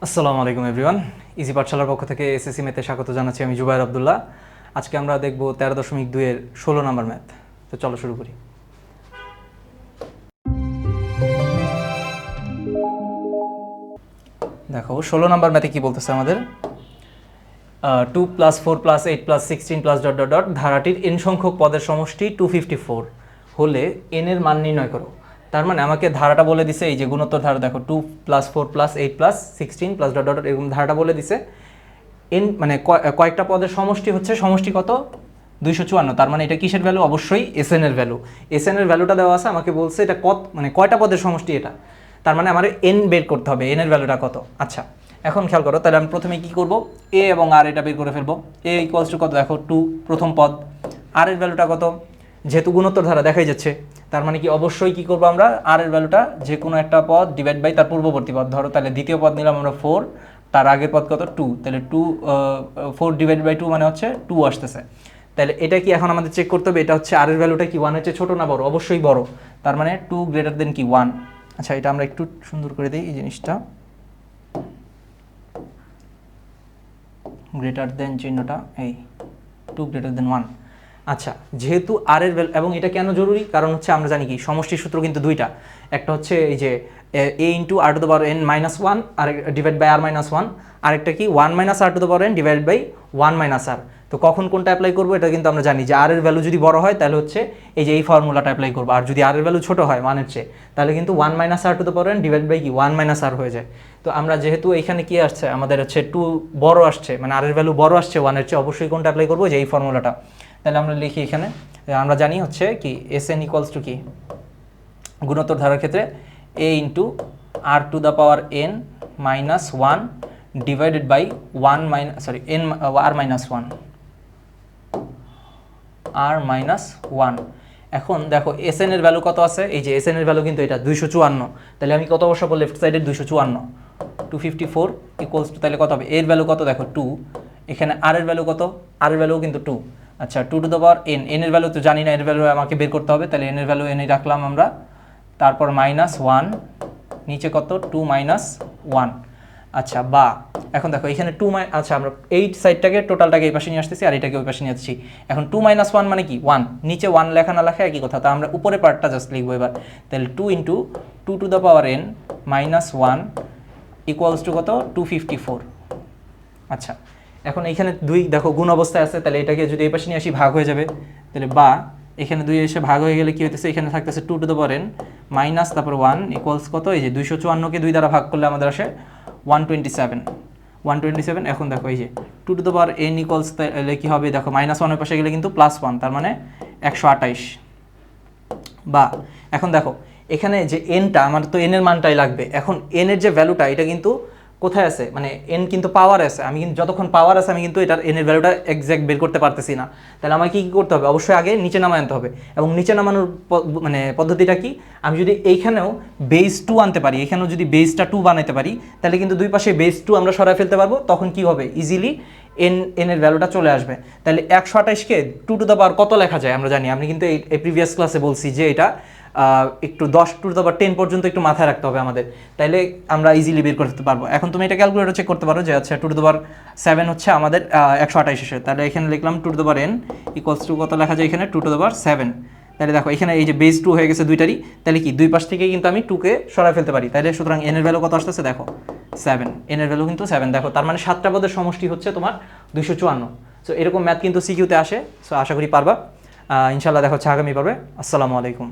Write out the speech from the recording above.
আসসালামু আলাইকুম everyone. Easy পাঠশালার পক্ষ থেকে এসএসসি ম্যাথে স্বাগত জানাচ্ছি। আমি জুবায়ের আব্দুল্লাহ। আজকে আমরা দেখব 13.2 এর 16 নম্বর ম্যাথ। তো চলো শুরু করি। দেখো 16 নম্বর ম্যাথে কি বলতেছে আমাদের, 2 + 4 + 8 + 16 +... ধারাটির n সংখ্যক পদের সমষ্টি 254 হলে n এর মান নির্ণয় করো। তার মানে আমাকে ধারাটা বলে দিছে, এই যে গুণোত্তর ধারা দেখো 2 + 4 + 8 + 16 +... এরকম ধারাটা বলে দিছে। n মানে কয়েকটা পদের সমষ্টি হচ্ছে, সমষ্টি কত 254। তার মানে এটা কিসের ভ্যালু? অবশ্যই এসএন এর ভ্যালু। এসএন এর ভ্যালুটা দেওয়া আছে, আমাকে বলছে এটা কত মানে কয়টা পদের সমষ্টি এটা। তার মানে আমার n বের করতে হবে, n এর ভ্যালুটা কত। আচ্ছা এখন খেয়াল করো, তাহলে আমি প্রথমে কি করব, a এবং r এটা বের করে ফেলবো। a = কত দেখো 2 প্রথম পদ, r এর ভ্যালুটা কত, যেহেতু গুণোত্তর ধারা দেখাই যাচ্ছে তার মানে কি অবশ্যই কি করব আমরা, r এর ভ্যালুটা যে কোনো একটা পদ ডিভাইড বাই তার পূর্ববর্তী পদ। ধরো তাহলে দ্বিতীয় পদ নিলাম আমরা 4, তার আগের পদ কত 2, তাহলে 4 / 2 মানে হচ্ছে 2 আসতেছে। তাহলে এটা কি এখন আমাদের চেক করতে হবে, এটা হচ্ছে r এর ভ্যালুটা কি 1 এর চেয়ে ছোট না বড়? অবশ্যই বড়। তার মানে 2 > কি 1। আচ্ছা এটা আমরা একটু সুন্দর করে দিই, এই জিনিসটা গ্রেটার দেন চিহ্নটা, এই 2 > 1। আচ্ছা যেহেতু r এর ভ্যালু, এবং এটা কেন জরুরি, কারণ হচ্ছে আমরা জানি কি সমষ্টির সূত্র কিন্তু দুইটা, একটা হচ্ছে এই যে a × r⁻n - 1 আর ডিভাইড বাই r - 1, আরেকটা কি 1 - r⁻n ডিভাইড বাই 1 - r। তো কখন কোনটা অ্যাপ্লাই করবো এটা কিন্তু আমরা জানি যে r এর ভ্যালু যদি বড় হয় তাহলে হচ্ছে এই যে এই ফর্মুলাটা অ্যাপ্লাই করবো, আর যদি r এর ভ্যালু ছোট হয় 1 এর চেয়ে তাহলে কিন্তু 1 - r⁻n ডিভাইড বাই কি 1 - r হয়ে যায়। তো আমরা যেহেতু এখানে কি আসছে আমাদের হচ্ছে 2 বড় আসছে, মানে r এর ভ্যালু বড় আসছে 1 এর চেয়ে, অবশ্যই কোনটা অ্যাপ্লাই করবো, যে এই ফর্মুলাটা। তাহলে আমরা লিখি এখানে, আমরা জানি হচ্ছে কি Sn = কি গুণোত্তর ধারার ক্ষেত্রে a × r⁻n - 1 divided by r - 1 r - 1। এখন দেখো Sn এর ভ্যালু কত আছে, এই যে Sn এর ভ্যালু কিন্তু এটা 254। তাহলে আমি কত বসাবো লেফট সাইডে, 254 254 = তাহলে কত হবে, এর ভ্যালু কত দেখো 2, এখানে r এর ভ্যালু কত, r এর ভ্যালু কিন্তু 2। আচ্ছা 2n, n এর ভ্যালু তো জানি না, এর ভ্যালু আমাকে বের করতে হবে, তাহলে n এর ভ্যালু n রাখলাম আমরা, তারপর -1 নিচে কত 2 - 1। আচ্ছা বা এখন দেখো এখানে 2 আচ্ছা আমরা এই সাইডটাকে টোটালটাকে এই পাশে নিয়ে আসতেছি আর এটাকে ওই পাশে নিয়ে আসছি। এখন 2 - 1 মানে কি 1, নিচে 1 লেখা না লেখা একই কথা, তা আমরা উপরে পার্টটা জাস্ট লিখবো এবার। তাহলে 2 × 2n - 1 = কত 254। আচ্ছা এখন এখানে 2 দেখো গুণ অবস্থায় আছে, তাহলে এটাকে যদি এই পাশে নিয়ে আসি ভাগ হয়ে যাবে। তাহলে বা এখানে 2 এসে ভাগ হয়ে গেলে কি হইতেছে, এখানে থাকতেছে 2n মাইনাস তারপর 1 = কত, এই যে 254কে 2 দ্বারা ভাগ করলে আমাদের আসে 127। এখন দেখো এই যে 2n তাহলে কি হবে দেখো, -1 এর পাশে গেলে কিন্তু +1, তার মানে 128। বা এখন দেখো এখানে যে nটা, আমার তো n এর মানটাই লাগবে। এখন n এর যে ভ্যালুটা এটা কিন্তু কোথায় আছে, মানে n কিন্তু পাওয়ার আছে, আমি কিন্তু যতক্ষণ পাওয়ার আছে আমি কিন্তু এটার n এর ভ্যালুটা এক্স্যাক্ট বের করতে পারতেছি না। তাহলে আমাকে কি করতে হবে, অবশ্যই আগে নিচে নামায় আনতে হবে। এবং নিচে নামানোর মানে পদ্ধতিটা কি, আমি যদি এইখানেও বেস 2 আনতে পারি, এখানেও যদি বেসটা 2 বানাইতে পারি, তাহলে কিন্তু দুই পাশে বেস 2 আমরা সরাই ফেলতে পারবো। তখন কি হবে, ইজিলি n এর ভ্যালুটা চলে আসবে। তাহলে 128কে 2 কত লেখা যায় আমরা জানি, আমি কিন্তু এই প্রিভিয়াস ক্লাসে বলছি যে এটা একটু 10 পর্যন্ত একটু মাথায় রাখতে হবে আমাদের, তাইলে আমরা ইজিলি বের করতে পারবো। এখন তুমি এটা ক্যালকুলেটর চেক করতে পারো যে আচ্ছা 2⁷ হচ্ছে আমাদের 128 এসে, তাহলে এখানে লিখলাম 2n = কত লেখা যায় এখানে 2⁷। তাহলে দেখো এখানে এই যে বেস 2 হয়ে গেছে দুইটারই, তাহলে কি দুই পাশ থেকে কিন্তু আমি 2কে সরাই ফেলতে পারি। তাহলে সুতরাং n এর ভ্যালু কত আসতেছে দেখো 7, n এর ভ্যালু কিন্তু 7। দেখো তার মানে 7টা পদের সমষ্টি হচ্ছে তোমার 254। সো এরকম ম্যাথ কিন্তু সিকিউতে আসে, সো আশা করি পারবা। ইনশাআল্লাহ দেখা হচ্ছে আগামী পর্বে। আসসালামু আলাইকুম।